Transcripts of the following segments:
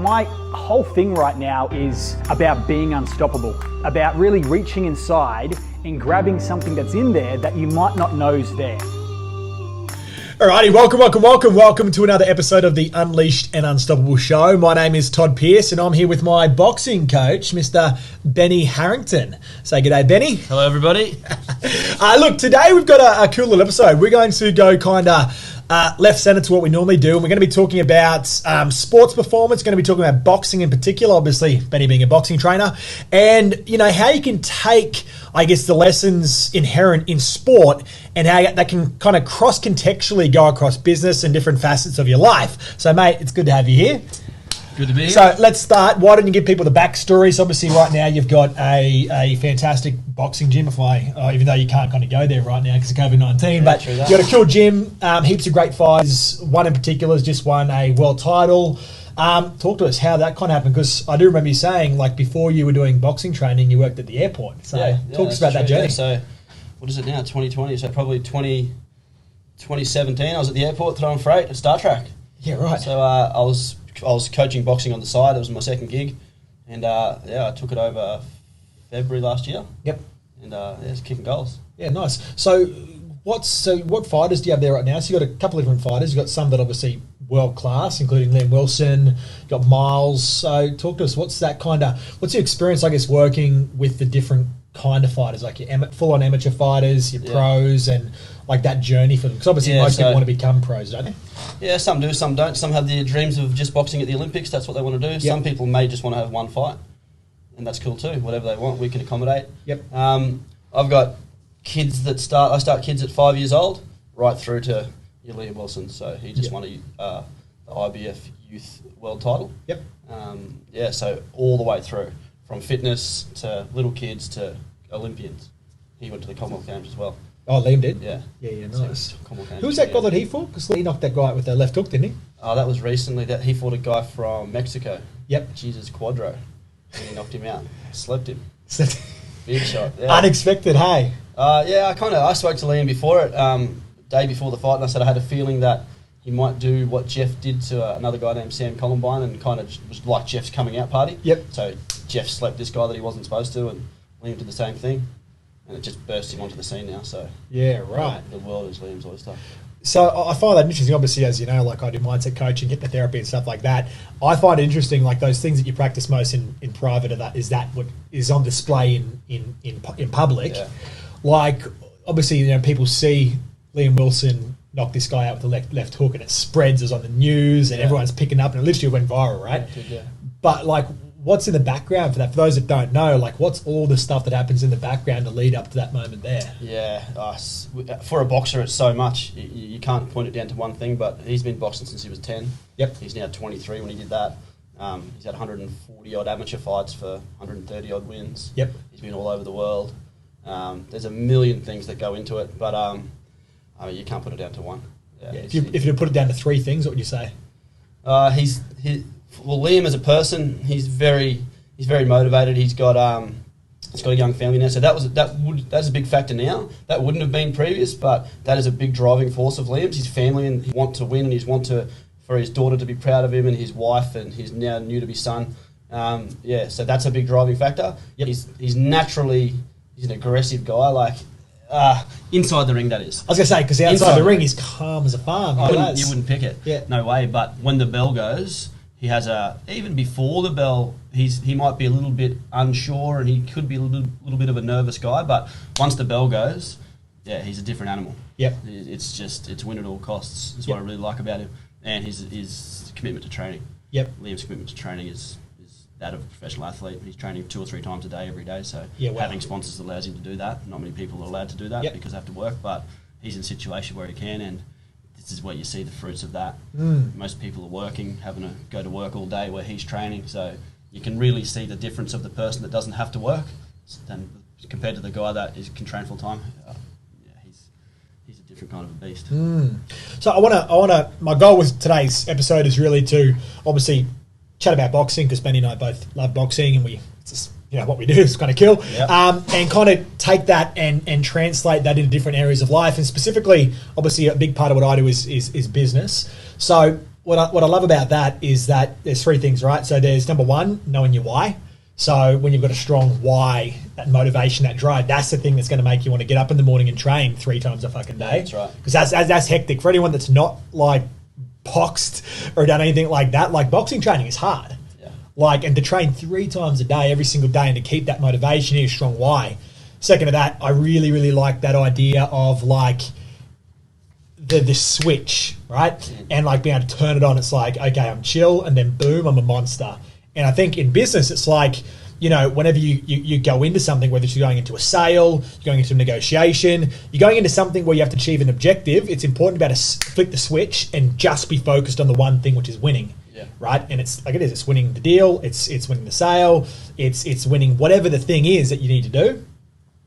my whole thing right now is about being unstoppable, about really reaching inside and grabbing something that's in there that you might not know is there. Alrighty, welcome to another episode of the Unleashed and Unstoppable Show. My name is Todd Pierce and I'm here with my boxing coach, Mr. Benny Harrington. Say g'day, Benny. Hello, everybody. Look, today we've got a cool little episode. We're going to go kind of left centre to what we normally do, and we're going to be talking about sports performance, going to be talking about boxing in particular, obviously Benny being a boxing trainer, and you know how you can take, I guess, the lessons inherent in sport and how that can kind of cross-contextually go across business and different facets of your life. So, mate, it's good to have you here. Good to be here. So let's start. Why don't you give people the backstory? So obviously right now you've got a fantastic boxing gym, even though you can't kind of go there right now because of COVID-19, but you've got a cool gym, heaps of great fighters. One in particular has just won a world title. Talk to us how that kind of happened, because I do remember you saying, like, before you were doing boxing training, you worked at the airport. So talk to us about that journey. Yeah. So what is it now, 2020? So probably 2017, I was at the airport throwing freight at Star Trek. Yeah, right. So I was coaching boxing on the side. It was my second gig. And I took it over February last year. Yep. And it's kicking goals. Yeah, nice. So what fighters do you have there right now? So you've got a couple of different fighters. You've got some that obviously world class, including Liam Wilson. You've got Miles. So talk to us. What's your experience, I guess, working with the different kind of fighters, like your full-on amateur fighters, your pros, and like that journey for them? Because obviously most people want to become pros, don't they? Yeah, some do, some don't. Some have the dreams of just boxing at the Olympics. That's what they want to do. Yep. Some people may just want to have one fight, and that's cool too. Whatever they want, we can accommodate. Yep. I've got kids that I start kids at 5 years old, right through to your Liam Wilson. So he just won the IBF Youth World Title. Yep. So all the way through, from fitness to little kids to Olympians. He went to the Commonwealth Games as well. Oh, Liam did? Yeah. Yeah, nice. Who was that guy that he fought? Because he knocked that guy out with the left hook, didn't he? Oh, that was recently. That he fought a guy from Mexico. Yep. Jesus Quadro. And he knocked him out. Slept him. Big shot. Yeah. Unexpected, hey? I spoke to Liam before it, day before the fight, and I said I had a feeling that he might do what Jeff did to another guy named Sam Columbine, and kind of was like Jeff's coming out party. Yep. So Jeff slept this guy that he wasn't supposed to, and Liam did the same thing. And it just burst him onto the scene now. So yeah, right. The world is Liam's oyster. So I find that interesting. Obviously, as you know, like I do mindset coaching, hypnotherapy and stuff like that. I find it interesting, like those things that you practice most in private, is that what is on display in public. Yeah. Like, obviously, you know, people see Liam Wilson knock this guy out with the left hook, and it spreads as on the news, and everyone's picking up, and it literally went viral, right? Yeah. But like, what's in the background for that? For those that don't know, like, what's all the stuff that happens in the background to lead up to that moment there? Yeah, for a boxer, it's so much. You can't point it down to one thing, but he's been boxing since he was 10. Yep. He's now 23 when he did that. He's had 140-odd amateur fights for 130-odd wins. Yep. He's been all over the world. There's a million things that go into it, but you can't put it down to one. Yeah, if you put it down to three things, what would you say? Liam as a person, he's very motivated. He's got a young family now, so that's a big factor now. That wouldn't have been previous, but that is a big driving force of Liam's. His family, and he wants to win, and for his daughter to be proud of him, and his wife, and his now new to be son. So that's a big driving factor. Yep. He's naturally an aggressive guy, like. Inside the ring, that is. I was going to say, because outside the ring, he's calm as a farm. You wouldn't pick it. Yeah. No way. But when the bell goes, he has even before the bell, he might be a little bit unsure, and he could be a little bit of a nervous guy. But once the bell goes, he's a different animal. Yep. It's win at all costs. That's what I really like about him, and his commitment to training. Yep. Liam's commitment to training is that of a professional athlete. He's training 2 or 3 times a day every day, so having sponsors allows him to do that. Not many people are allowed to do that because they have to work, but he's in a situation where he can, and this is where you see the fruits of that. Most people are working, having to go to work all day where he's training, so you can really see the difference of the person that doesn't have to work than compared to the guy that can train full time. He's a different kind of a beast. So I want to. My goal with today's episode is really to obviously chat about boxing, because Benny and I both love boxing, and it's just, what we do is kind of kill. Yep. And kind of take that and translate that into different areas of life, and specifically, obviously, a big part of what I do is business. So what I love about that is that there's three things, right? So there's number one, knowing your why. So when you've got a strong why, that motivation, that drive, that's the thing that's going to make you want to get up in the morning and train 3 times a fucking day. That's right. Because that's hectic. For anyone that's not like boxed or done anything like that, like boxing training is hard. Yeah. Like, and to train 3 times a day, every single day, and to keep that motivation, you need a strong why. Second to that, I really, really like that idea of like the switch, right? And like being able to turn it on. It's like, okay, I'm chill, and then boom, I'm a monster. And I think in business, it's like, you know, whenever you go into something, whether you're going into a sale, you're going into a negotiation, you're going into something where you have to achieve an objective, it's important to be able to flick the switch and just be focused on the one thing, which is winning. Yeah. Right? And it's like it is. It's winning the deal. It's winning the sale. It's winning whatever the thing is that you need to do.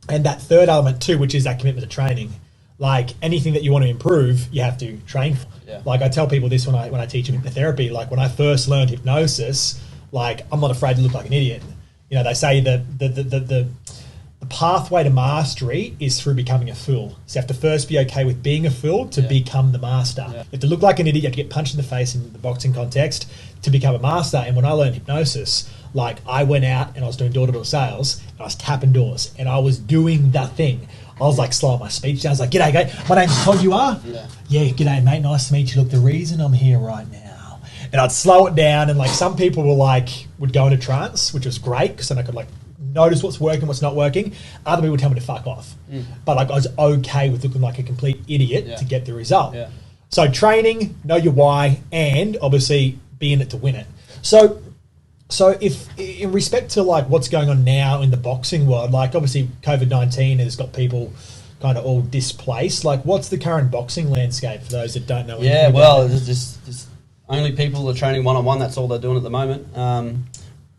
And that third element too, which is that commitment to training. Like anything that you want to improve, you have to train for. Yeah. Like I tell people this when I teach them hypnotherapy. Like when I first learned hypnosis, like I'm not afraid to look like an idiot. You know, they say that the pathway to mastery is through becoming a fool. So you have to first be okay with being a fool to become the master. Yeah. You have to look like an idiot, you have to get punched in the face in the boxing context to become a master. And when I learned hypnosis, like I went out and I was doing door-to-door sales and I was tapping doors and I was doing the thing. I was like slowing my speech down. I was like, "G'day, mate. My name's Todd, you are?" Yeah, g'day, mate. Nice to meet you. Look, the reason I'm here right now. And I'd slow it down, and like some people would go into trance, which was great because then I could like notice what's working, what's not working. Other people would tell me to fuck off. But like I was okay with looking like a complete idiot to get the result. Yeah. So training, know your why, and obviously be in it to win it. So if in respect to like what's going on now in the boxing world, like obviously COVID-19 has got people kind of all displaced. Like what's the current boxing landscape for those that don't know? Yeah, well, there's only people are training one-on-one. That's all they're doing at the moment.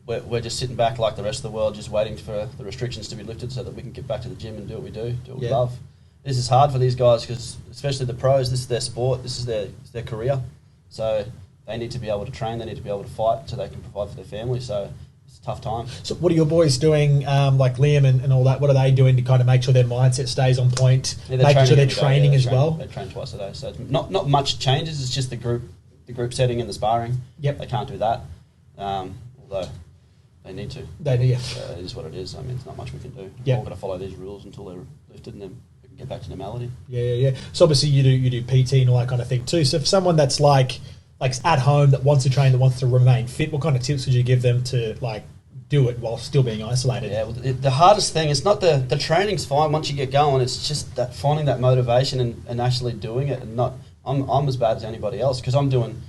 We're just sitting back like the rest of the world, just waiting for the restrictions to be lifted so that we can get back to the gym and do what we do what we love. This is hard for these guys because, especially the pros, this is their sport, this is their career. So they need to be able to train, they need to be able to fight so they can provide for their family. So it's a tough time. So what are your boys doing, like Liam and all that? What are they doing to kind of make sure their mindset stays on point, making sure they're training as well? They train twice a day. So it's not much changes, it's just the group setting and the sparring. Yep. They can't do that, although they need to. They do, yeah. It is what it is. I mean, it's not much we can do. Yep. We're all got to follow these rules until they're lifted and then we can get back to normality. Yeah. So obviously you do PT and all that kind of thing too. So for someone that's like at home that wants to train, that wants to remain fit, what kind of tips would you give them to like do it while still being isolated? Yeah, well, the hardest thing is not the training's fine once you get going. It's just that finding that motivation and actually doing it. And not I'm as bad as anybody else because I'm doing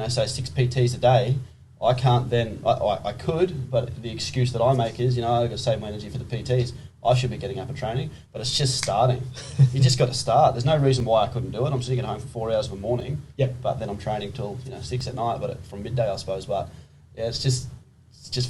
say 6 PTs a day. I can't then I could, but the excuse that I make is I've got to save my energy for the PTs. I should be getting up and training, but it's just starting. You just got to start. There's no reason why I couldn't do it. I'm sitting at home for 4 hours of a morning, but then I'm training till 6 at night, but from midday I suppose. But yeah, it's just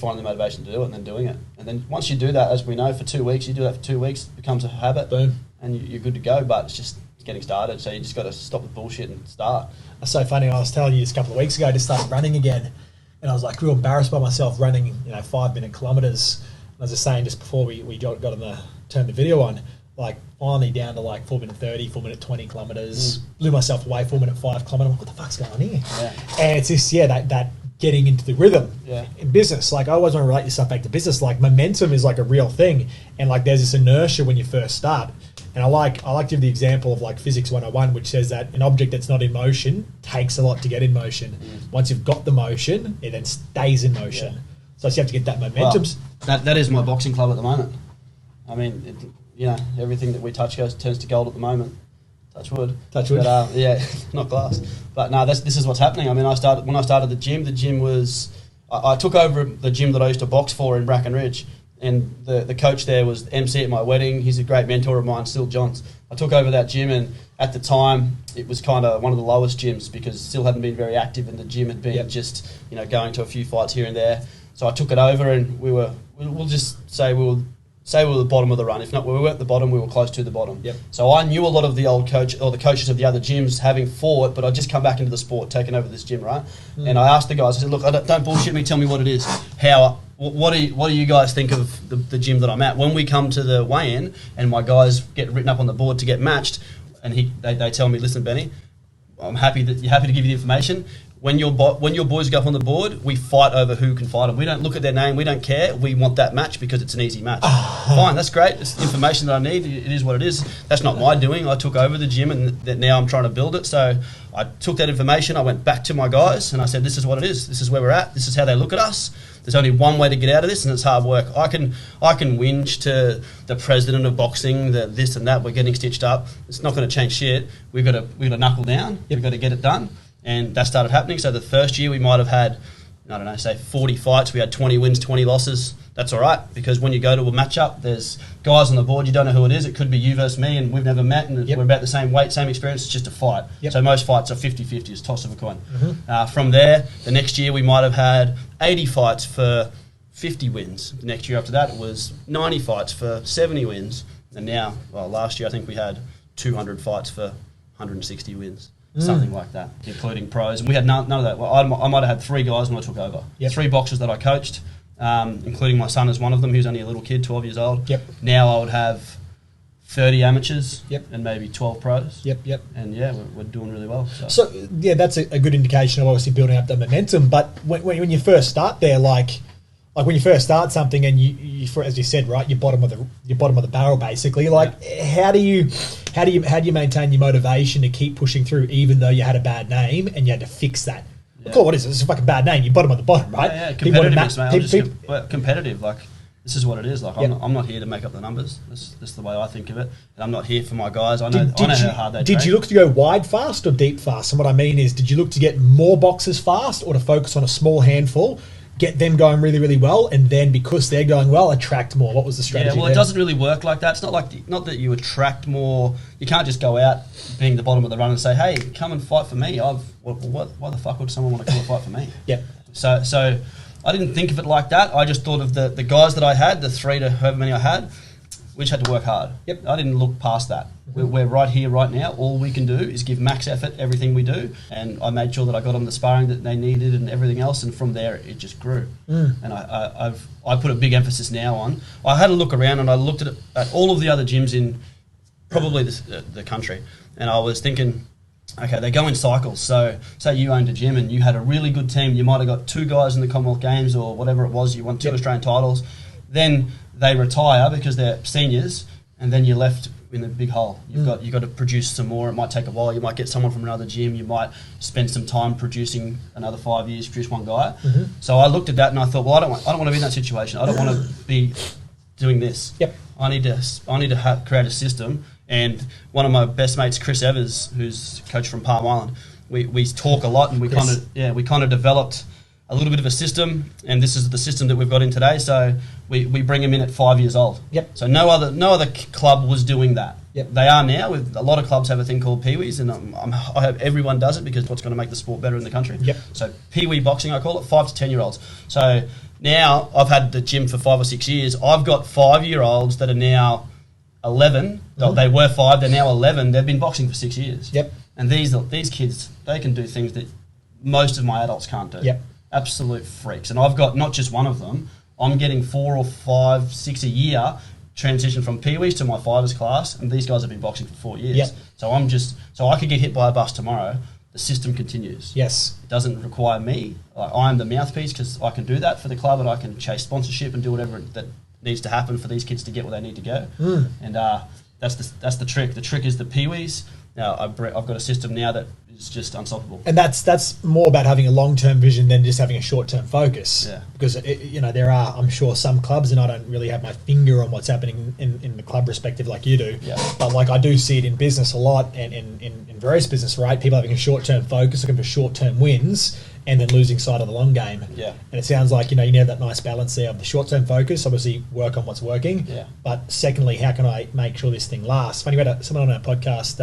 finding the motivation to do it and then doing it. And then once you do that, as we know, for 2 weeks, you do that for 2 weeks, it becomes a habit. Boom. And you're good to go, but it's just getting started. So you just got to stop the bullshit and start. That's so funny. I was telling you this a couple of weeks ago, I just started running again. And I was like real embarrassed by myself running, 5-minute kilometres. I was just saying just before we got on turned the video on, like finally down to like 4 minute 30, 4 minute 20 kilometres, blew myself away, 4 minute 5 kilometre. I'm like, what the fuck's going on here? Yeah. And it's just, that getting into the rhythm in business. Like I always want to relate yourself back to business. Like momentum is like a real thing. And like there's this inertia when you first start. And I like to give the example of like Physics 101, which says that an object that's not in motion takes a lot to get in motion. Once you've got the motion, it then stays in motion. Yeah. So you have to get that momentum. Well, that is my boxing club at the moment. I mean, everything that we touch turns to gold at the moment. Touch wood. Touch wood. But, not glass. But no, this is what's happening. I mean, when I started the gym was I took over the gym that I used to box for in Bracken Ridge. And the coach there was MC at my wedding. He's a great mentor of mine, Still Johns. I took over that gym, and at the time, it was kind of one of the lowest gyms because Still hadn't been very active, and the gym had been just going to a few fights here and there. So I took it over, and we'll just say we were the bottom of the run. If not, we weren't at the bottom, we were close to the bottom. Yep. So I knew a lot of the old coach or the coaches of the other gyms having fought, but I'd just come back into the sport, taking over this gym, right? And I asked the guys, I said, look, don't bullshit me, tell me what it is. What do you guys think of the gym that I'm at? When we come to the weigh-in and my guys get written up on the board to get matched, and they tell me, listen, Benny, I'm happy to give you the information. when your boys go up on the board, we fight over who can fight them. We don't look at their name. We don't care. We want that match because it's an easy match. Fine, that's great. It's information that I need. It is what it is. That's not my doing. I took over the gym, and now I'm trying to build it. So I took that information. I went back to my guys, and I said, this is what it is. This is where we're at. This is how they look at us. There's only one way to get out of this, and it's hard work. I can whinge to the president of boxing that this and that, we're getting stitched up. It's not going to change shit. We've got to knuckle down. We've got to get it done. And that started happening. So the first year we might have had, I don't know, say 40 fights. We had 20 wins, 20 losses. That's all right, because when you go to a matchup, there's guys on the board, you don't know who it is. It could be you versus me, and we've never met, and we're about the same weight, same experience. It's just a fight. So most fights are 50-50, it's toss of a coin. From there, the next year we might have had 80 fights for 50 wins. The next year after that, it was 90 fights for 70 wins. And now, last year, I think we had 200 fights for 160 wins. Something like that, including pros. And we had none of that. Well, I might have had 3 guys when I took over. 3 boxers that I coached, including my son as one of them, who's only a little kid, 12 years old. Now I would have 30 amateurs and maybe 12 pros. And yeah, we're doing really well. So yeah, that's a good indication of obviously building up the momentum. But when you first start there, like when you first start something and you as you said, right, you're bottom of the barrel basically. Like how do you maintain your motivation to keep pushing through even though you had a bad name and you had to fix that? Cool, what is it? It's a fucking bad name. You're bottom of the bottom, right? Yeah, competitiveness, mate. Competitive. Like this is what it is. Like I'm not here to make up the numbers. That's the way I think of it. And I'm not here for my guys. I know how hard they train. Did you look to go wide fast or deep fast? And what I mean is, did you look to get more boxes fast or to focus on a small handful, get them going really, really well, and then because they're going well, attract more? What was the strategy? Yeah, well, it doesn't really work like that. It's not that you attract more. You can't just go out being the bottom of the run and say, "Hey, come and fight for me." Why the fuck would someone want to come and fight for me? So I didn't think of it like that. I just thought of the guys that I had, the 3 to however many I had. We just had to work hard. I didn't look past that. We're right here, right now. All we can do is give max effort everything we do. And I made sure that I got them the sparring that they needed and everything else. And from there, it just grew. And I put a big emphasis now on. I had a look around and I looked at all of the other gyms in probably the country. And I was thinking, okay, they go in cycles. So say you owned a gym and you had a really good team. You might have got 2 guys in the Commonwealth Games or whatever it was. You won 2 Australian titles. Then they retire because they're seniors, and then you're left in a big hole. You've got to produce some more. It might take a while. You might get someone from another gym. You might spend some time producing another 5 years, produce one guy. So I looked at that and I thought, well, I don't want to be in that situation. I don't want to be doing this. I need to create a system. And one of my best mates, Chris Evers, who's coach from Palm Island, we talk a lot, and we kind of developed a little bit of a system, and this is the system that we've got in today. So we bring them in at 5 years old. So no other club was doing that. They are now. A lot of clubs have a thing called Pee-wees, and I hope everyone does it because it's what's going to make the sport better in the country. So Pee-wee boxing, I call it, 5 to 10-year-olds. So now I've had the gym for 5 or 6 years. I've got 5-year-olds that are now 11. They were 5, they're now 11. They've been boxing for 6 years. And these kids, they can do things that most of my adults can't do. Absolute freaks. And I've got not just one of them. I'm getting 4 or 5, 6 a year transition from Pee-wees to my fighters class, and these guys have been boxing for 4 years. So I could get hit by a bus tomorrow. The system continues. It doesn't require me. I am the mouthpiece because I can do that for the club, and I can chase sponsorship and do whatever that needs to happen for these kids to get where they need to go. And that's the trick. The trick is the Pee-wees. Now I've got a system now that is just unstoppable. And that's more about having a long-term vision than just having a short-term focus. Because there are, I'm sure, some clubs, and I don't really have my finger on what's happening in the club perspective like you do. But like I do see it in business a lot, and in various business, right? People having a short-term focus, looking for short-term wins, and then losing sight of the long game. And it sounds like you have that nice balance there of the short-term focus. Obviously, work on what's working. But secondly, how can I make sure this thing lasts? Funny, we had someone on our podcast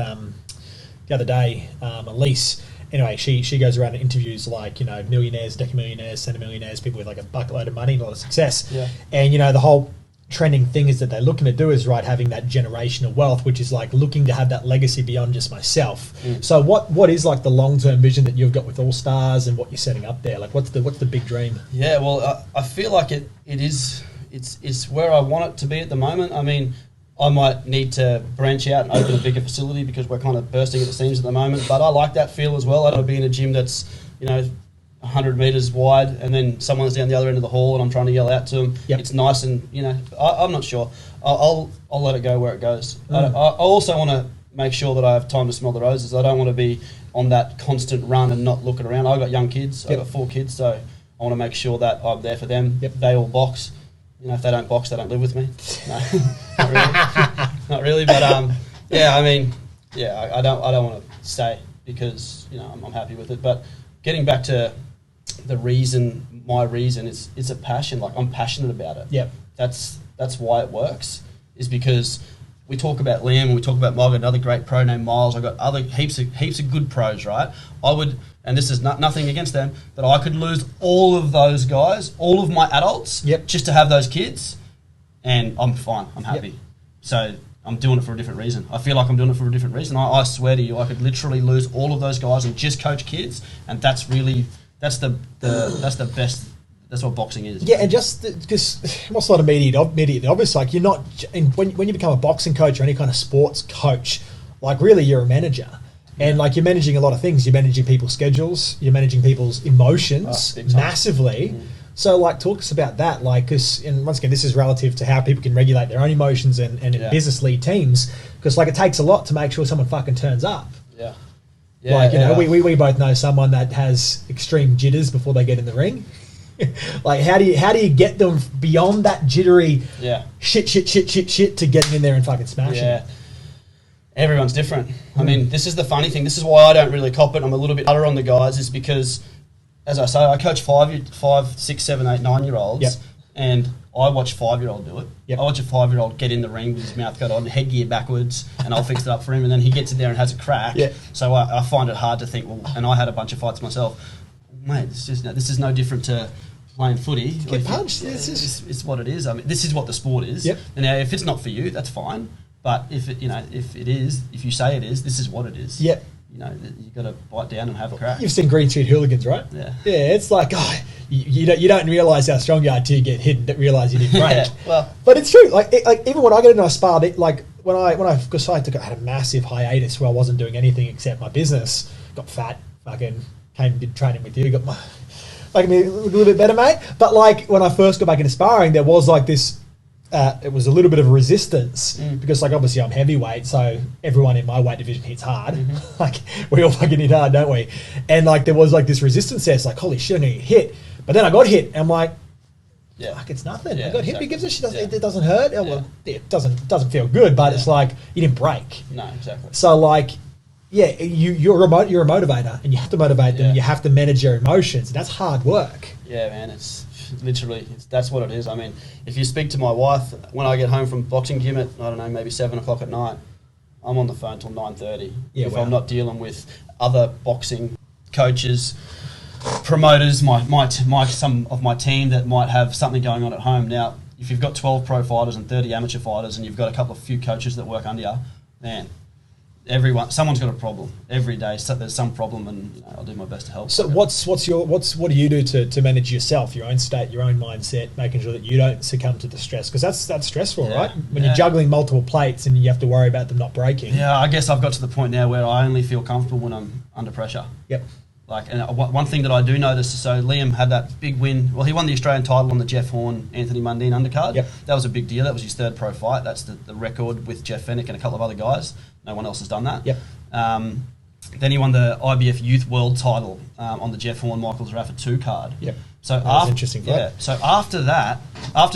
the other day, Elise. Anyway, she goes around and interviews millionaires, decamillionaires, centimillionaires, people with like a buckload of money and a lot of success. And the whole trending thing is that they're looking to do is having that generational wealth, which is like looking to have that legacy beyond just myself. So what is like the long-term vision that you've got with All Stars and what you're setting up there? Like what's the big dream? Well, I feel like it's where I want it to be at the moment. I mean, I might need to branch out and open a bigger facility because we're kind of bursting at the seams at the moment. But I like that feel as well. I don't want to be in a gym that's 100 metres wide, and then someone's down the other end of the hall, and I'm trying to yell out to them. Yep. It's nice, and I'm not sure. I'll let it go where it goes. I also want to make sure that I have time to smell the roses. I don't want to be on that constant run and not looking around. I've got young kids. I've got 4 kids, so I want to make sure that I'm there for them. Yep. They all box. If they don't box, they don't live with me. No, not really. Not really, but I don't want to stay because I'm happy with it. But getting back to my reason is it's a passion. Like, I'm passionate about it. Yep. That's why it works, is because we talk about Liam and we talk about Margaret, another great pro named Miles. I've got other heaps of good pros, right? I would, and this is nothing against them, but I could lose all of those guys, all of my adults, just to have those kids, and I'm fine. I'm happy. Yep. So I'm doing it for a different reason. I feel like I'm doing it for a different reason. I swear to you, I could literally lose all of those guys and just coach kids, and that's the best. That's what boxing is. Yeah, and just because what's not immediate obvious, like you're not when you become a boxing coach or any kind of sports coach, like really you're a manager, and like you're managing a lot of things. You're managing people's schedules, you're managing people's emotions massively. Mm. So like talk us about that, like and once again this is relative to how people can regulate their own emotions and in business lead teams, because like it takes a lot to make sure someone fucking turns up. Yeah. Like we both know someone that has extreme jitters before they get in the ring. Like how do you get them beyond that jittery shit to getting in there and fucking smashing? Yeah. Everyone's different. I mean, this is the funny thing. This is why I don't really cop it. I'm a little bit harder on the guys, is because, as I say, I coach 5, 6, 7, 8, 9-year-olds, and I watch 5-year-old do it. Yep. I watch a 5-year-old get in the ring with his mouth cut on, headgear backwards, and I'll fix it up for him, and then he gets in there and has a crack. Yeah. So I find it hard to think, well, and I had a bunch of fights myself. Mate, this is no different to playing footy. Get punched. It's what it is. I mean, this is what the sport is. Yep. And now, if it's not for you, that's fine. But if it is, if you say it is, this is what it is. Yep. You got to bite down and have a crack. You've seen Green Street Hooligans, right? Yeah. Yeah, it's like, you don't realise how strong you are until you get hit and don't realise you didn't break. But it's true. Like even when I got into a spar, when I had a massive hiatus where I wasn't doing anything except my business, got fat, fucking came and did training with you, got my making me a little bit better, mate. But like when I first got back into sparring, there was like this. It was a little bit of a resistance because, like, obviously I'm heavyweight, so everyone in my weight division hits hard. Mm-hmm. Like we all fucking hit hard, don't we? And like there was like this resistance there. It's like, holy shit, I'm gonna get hit. But then I got hit, and I'm like, fuck, it's nothing. I got hit. Who gives a shit? It doesn't hurt. Well, it doesn't feel good, but it's like you didn't break. No, exactly. So like, you're a motivator, and you have to motivate them. You have to manage your emotions. And that's hard work. Yeah, man, it's literally that's what it is. I mean, if you speak to my wife when I get home from boxing gym at maybe 7 o'clock at night, I'm on the phone till 9:30. If I'm not dealing with other boxing coaches, promoters, some of my team that might have something going on at home. Now, if you've got 12 pro fighters and 30 amateur fighters, and you've got a few coaches that work under you, man. Someone's got a problem every day. So there's some problem, and I'll do my best to help. So what do you do to manage yourself, your own state, your own mindset, making sure that you don't succumb to the stress? Because that's stressful, right? When you're juggling multiple plates and you have to worry about them not breaking. Yeah, I guess I've got to the point now where I only feel comfortable when I'm under pressure. Yep. Like, and one thing that I do notice, so Liam had that big win. Well, he won the Australian title on the Jeff Horn, Anthony Mundine undercard. Yep. That was a big deal. That was his 3rd pro fight. That's the record with Jeff Fennick and a couple of other guys. No one else has done that. Yep. Then he won the IBF Youth World title on the Jeff Horn, Michael Zarafa 2 card. Yep. So that was interesting fight. Yeah. So after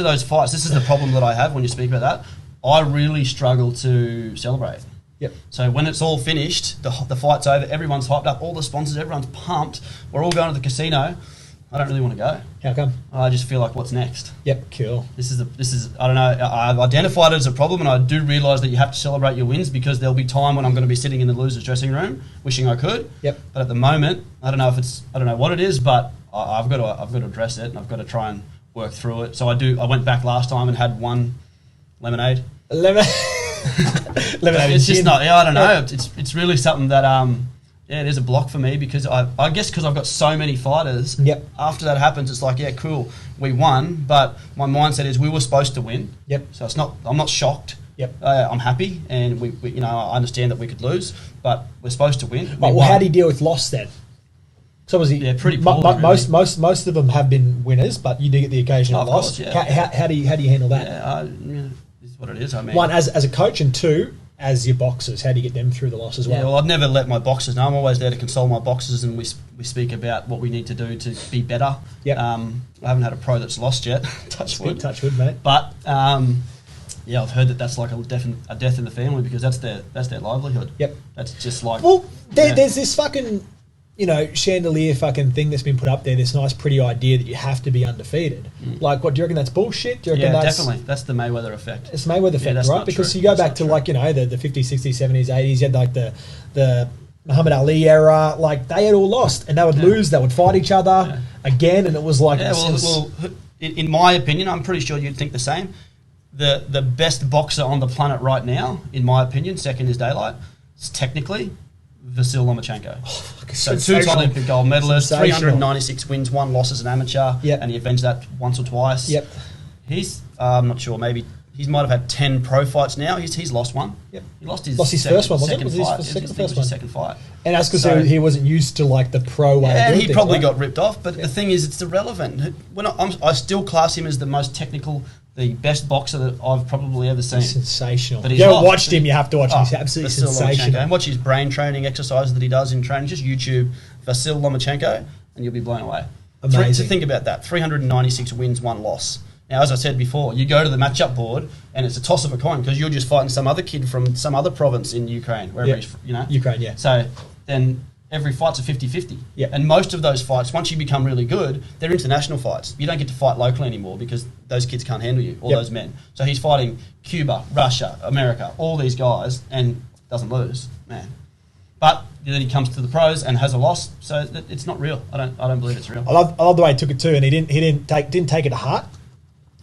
those fights, this is the problem that I have when you speak about that. I really struggle to celebrate. Yep. So when it's all finished, the fight's over, everyone's hyped up, all the sponsors, everyone's pumped, we're all going to the casino. I don't really want to go. How come? I just feel like, what's next? Yep, cool. This is I don't know, I've identified it as a problem, and I do realise that you have to celebrate your wins, because there'll be time when I'm going to be sitting in the loser's dressing room wishing I could. Yep. But at the moment, I don't know what it is, but I've got to address it, and I've got to try and work through it. So I went back last time and had one lemonade. Lemonade. It's just not. I don't know. It's really something that it is a block for me, because I guess because I've got so many fighters. Yep. After that happens, it's like, yeah, cool, we won, but my mindset is we were supposed to win. Yep. So it's not. I'm not shocked. Yep. I'm happy, and we I understand that we could lose, but we're supposed to win. Well, how do you deal with loss then? So obviously, pretty poorly, most of them have been winners, but you do get the occasional loss. Course, yeah. How do you handle that? This is what it is. I mean, one, as a coach, and two, as your boxers, how do you get them through the loss as well? Yeah, well, I've never let my boxers know. I'm always there to console my boxers, and we speak about what we need to do to be better. Yep. I haven't had a pro that's lost yet. Touch wood. Touch wood, mate. But yeah, I've heard that's like a death in the family because that's their livelihood. Yep. That's just like there's this fucking chandelier fucking thing that's been put up there. This nice, pretty idea that you have to be undefeated. Like, what do you reckon? That's bullshit. Do you reckon definitely. That's the Mayweather effect. It's Mayweather effect, right? Because you go back to the 50s, 60s, 70s, 80s. You had like the Muhammad Ali era. Like, they had all lost, and they would lose. They would fight each other again, and it was like. Yeah, in my opinion, I'm pretty sure you'd think the same. The best boxer on the planet right now, in my opinion, second is Daylight, is technically Vasyl Lomachenko. So two-time Olympic gold medalist, 396 wins, 1 loss as an amateur, and he avenged that once or twice. Yep. He's, I'm not sure, maybe he might have had 10 pro fights now. He's lost one. Yep. He lost his first one, wasn't it? Was his second fight. And that's because he wasn't used to like the pro way of doing he things, probably right? got ripped off. But the thing is, it's irrelevant. I still class him as the most technical, the best boxer that I've probably ever seen. He's sensational. But you haven't watched him, you have to watch him. He's absolutely sensational. And watch his brain training exercises that he does in training. Just YouTube Vasyl Lomachenko, and you'll be blown away. Amazing. To think about that, 396 wins, 1 loss. Now, as I said before, you go to the matchup board, and it's a toss of a coin because you're just fighting some other kid from some other province in Ukraine, wherever he's, Ukraine, yeah. So then every fight's a 50-50. Yeah. And most of those fights, once you become really good, they're international fights. You don't get to fight locally anymore because those kids can't handle you, all those men. So he's fighting Cuba, Russia, America, all these guys, and doesn't lose, man. But then he comes to the pros and has a loss, so it's not real. I don't believe it's real. I love the way he took it too, and he didn't take it to heart.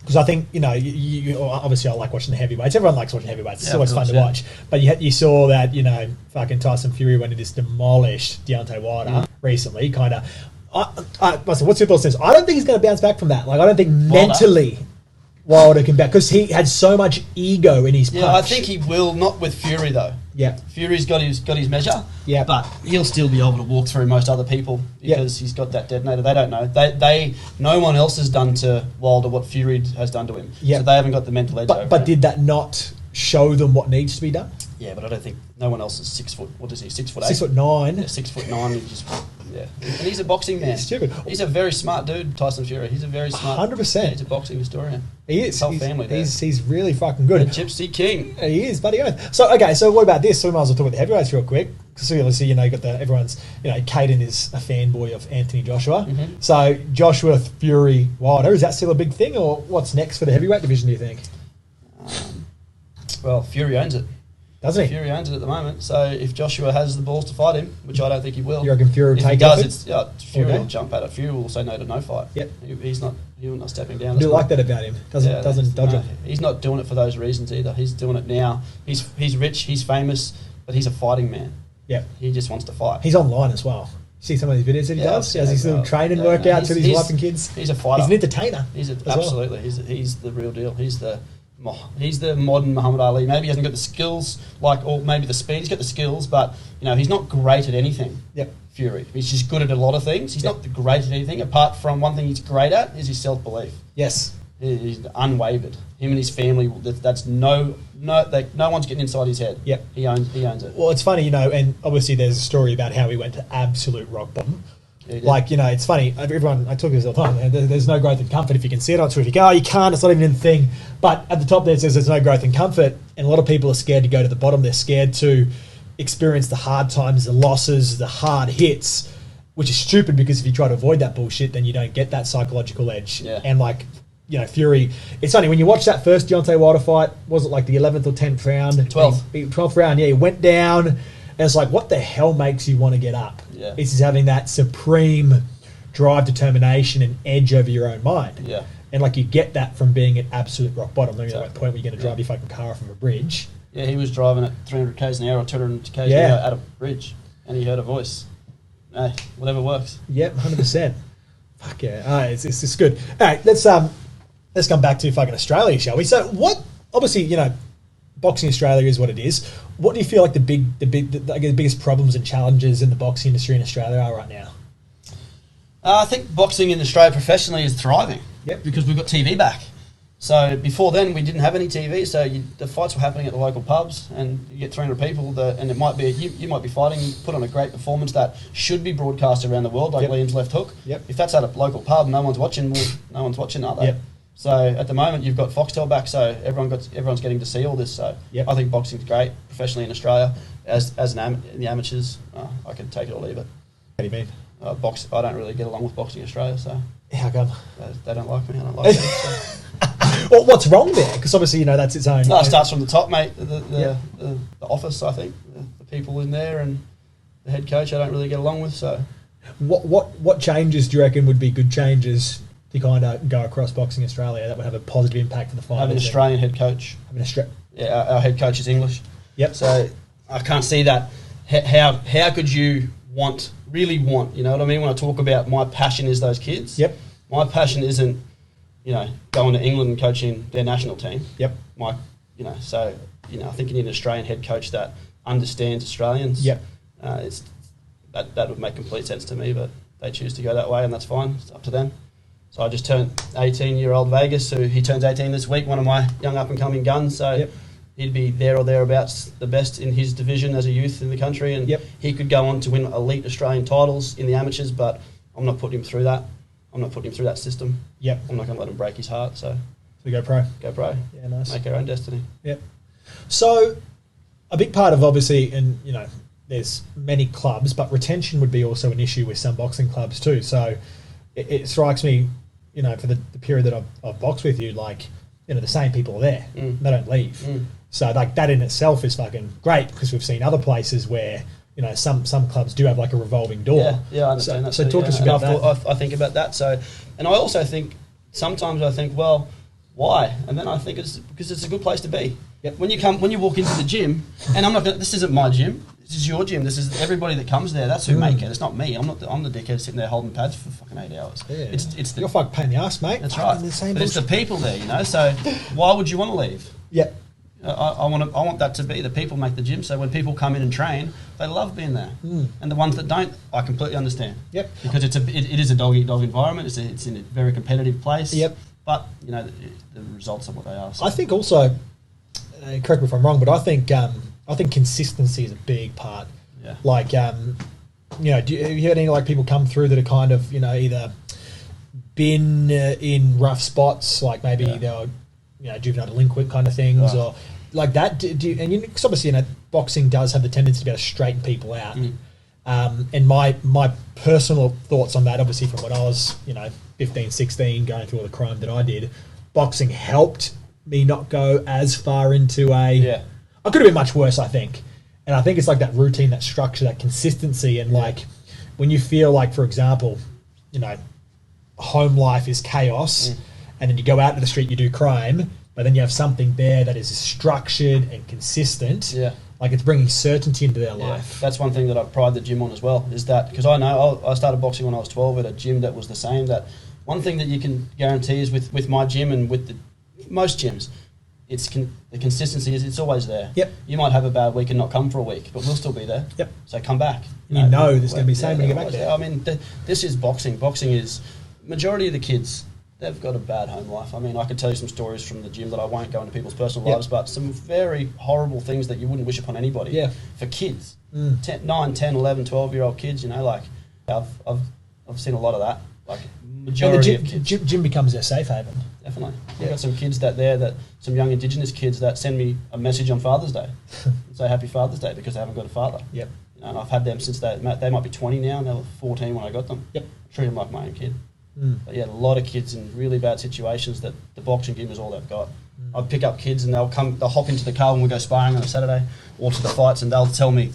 Because I think, you obviously I like watching the heavyweights. Everyone likes watching heavyweights. It's always fun to watch. But you saw that, fucking Tyson Fury when he just demolished Deontay Wilder recently. Kind of. What's your thoughts on this? I don't think he's going to bounce back from that. Like, I don't think mentally Wilder can back because he had so much ego in his punch. Yeah, I think he will. Not with Fury though. Yeah, Fury's got his measure. Yeah, but he'll still be able to walk through most other people because he's got that detonator. They don't know. No one else has done to Wilder what Fury has done to him. Yeah, so they haven't got the mental edge. But did that not show them what needs to be done? Yeah, but I don't think no one else is 6 foot. What is he? 6'8"? 6'9". Yeah, 6'9". He just and he's a boxing man. He's stupid. He's a very smart dude, Tyson Fury. He's a very smart. 100%. He's a boxing historian. He is. His whole family. He's really fucking good. The Gypsy King. He is, buddy. So what about this? So we might as well talk about the heavyweights real quick. Because obviously, you got everyone's, Caden is a fanboy of Anthony Joshua. Mm-hmm. So Joshua, Fury, Wilder, is that still a big thing, or what's next for the heavyweight division? Do you think? Well, Fury owns it. Doesn't he? Fury owns it at the moment. So if Joshua has the balls to fight him, which I don't think he will. You reckon Fury will take it? Fury will jump at it. Fury will say no to no fight. Yep. He's not stepping down. I do like that about him. Doesn't dodge it. He's not doing it for those reasons either. He's doing it now. He's rich, he's famous, but he's a fighting man. Yeah. He just wants to fight. He's online as well. See some of these videos that he does? He has his little training workouts with his wife and kids. He's a fighter. He's an entertainer. Absolutely. He's the real deal. He's the modern Muhammad Ali. Maybe he hasn't got the skills, or maybe the speed. He's got the skills, but he's not great at anything. Yep. Fury. He's just good at a lot of things. He's not great at anything, apart from one thing he's great at is his self-belief. Yes. He's unwavered. Him and his family, that's no one's getting inside his head. Yep. He owns it. Well, it's funny, and obviously there's a story about how he went to absolute rock bottom. It's funny. Everyone, I talk this all the time. There's no growth in comfort if you can see it on Twitter. You go, you can't. It's not even a thing. But at the top there it says there's no growth in comfort, and a lot of people are scared to go to the bottom. They're scared to experience the hard times, the losses, the hard hits, which is stupid because if you try to avoid that bullshit, then you don't get that psychological edge. Yeah. And Fury. It's funny when you watch that first Deontay Wilder fight. Was it like the 11th or 10th round? 12th round. Yeah, he went down. And it's like, what the hell makes you want to get up? Yeah. It's just having that supreme drive, determination, and edge over your own mind. Yeah. And you get that from being at absolute rock bottom. Maybe at that point where you're going to drive your fucking car off of a bridge. Yeah, he was driving at 300 k's an hour or 200 k's an hour at a bridge, and he heard a voice. Hey, whatever works. Yep, 100%. Fuck yeah. It's good. All right, let's come back to fucking Australia, shall we? So obviously, boxing Australia is what it is. What do you feel like the biggest problems and challenges in the boxing industry in Australia are right now? I think boxing in Australia professionally is thriving. Yep. Because we've got TV back. So before then, we didn't have any TV, so the fights were happening at the local pubs, and you get 300 people, and it might be you might be fighting, put on a great performance that should be broadcast around the world, like Liam's left hook. Yep. If that's at a local pub, no one's watching, are they? Yep. So at the moment, you've got Foxtel back, so everyone's getting to see all this. So I think boxing's great professionally in Australia. As the amateurs, I can take it or leave it. What do you mean? I don't really get along with boxing in Australia, so how come? They don't like me. I don't like them. So. Well, what's wrong there? Because obviously, that's its own. No, it starts from the top, mate. The office, I think, the people in there, and the head coach, I don't really get along with. So, what changes do you reckon would be good changes to kind of go across boxing Australia that would have a positive impact on the fight? Have an Australian head coach. Yeah, our head coach is English. Yep. So I can't see that. How could you really want? You know what I mean? When I talk about my passion is those kids. Yep. My passion isn't, going to England and coaching their national team. Yep. So I think you need an Australian head coach that understands Australians. Yep. That would make complete sense to me, but they choose to go that way, and that's fine. It's up to them. So I just turned 18-year-old Vegas, who he turns 18 this week, one of my young up-and-coming guns. So he'd be there or thereabouts the best in his division as a youth in the country, and he could go on to win elite Australian titles in the amateurs, but I'm not putting him through that. I'm not putting him through that system. Yep. I'm not going to let him break his heart. So go pro. Go pro. Yeah, nice. Make our own destiny. Yep. So a big part of obviously, and there's many clubs, but retention would be also an issue with some boxing clubs too. So it strikes me, for the period that I've boxed with you, the same people are there. They don't leave. So that in itself is fucking great, because we've seen other places where some clubs do have a revolving door. Yeah, I understand that. So talk to us about that. I think about that. So, and I also think sometimes well, why? And then I think it's because it's a good place to be. Yep. When you walk into the gym, and this isn't my gym. This is your gym. This is everybody that comes there. That's who make it. It's not me. I'm the dickhead sitting there holding pads for fucking 8 hours. Yeah. It's you're fucking pain in the ass, mate. That's right. But it's the people there, So why would you want to leave? Yeah. I want that to be the people make the gym. So when people come in and train, they love being there. And the ones that don't, I completely understand. Yep. Because it is a dog eat dog environment. It's in a very competitive place. Yep. But the results are what they are. So. I think also, correct me if I'm wrong, but I think consistency is a big part. Yeah. Have you heard any people come through that are kind of either been in rough spots, like maybe they're juvenile delinquent kind of things, or like that? Because obviously boxing does have the tendency to be able to straighten people out. And my personal thoughts on that, obviously from when I was 15, 16, going through all the crime that I did, boxing helped me not go as far into I could have been much worse, I think. And I think it's that routine, that structure, that consistency, and when you feel for example, home life is chaos, and then you go out to the street, you do crime, but then you have something there that is structured and consistent. Yeah. It's bringing certainty into their life. That's one thing that I pride the gym on as well, is that, because I know I started boxing when I was 12 at a gym that was the same. That one thing that you can guarantee is with my gym and with most gyms, the consistency it's always there. Yep. You might have a bad week and not come for a week, but we'll still be there. Yep. So come back. There's going to be the same when you get back there. I mean, this is boxing. Boxing is, majority of the kids, they've got a bad home life. I mean, I could tell you some stories from the gym that I won't go into people's personal lives, but some very horrible things that you wouldn't wish upon anybody. Yeah. For kids, 9, 10, 11, 12-year-old kids, I've seen a lot of that. Majority of kids. Gym becomes their safe haven. Definitely. We've got some kids that some young Indigenous kids that send me a message on Father's Day and say Happy Father's Day because they haven't got a father. Yep. And I've had them since they might be 20 now, and they were 14 when I got them. Yep. I treat them like my own kid. But a lot of kids in really bad situations that the boxing gym is all they've got. I'd pick up kids and they'll hop into the car when we go sparring on a Saturday or to the fights, and they'll tell me,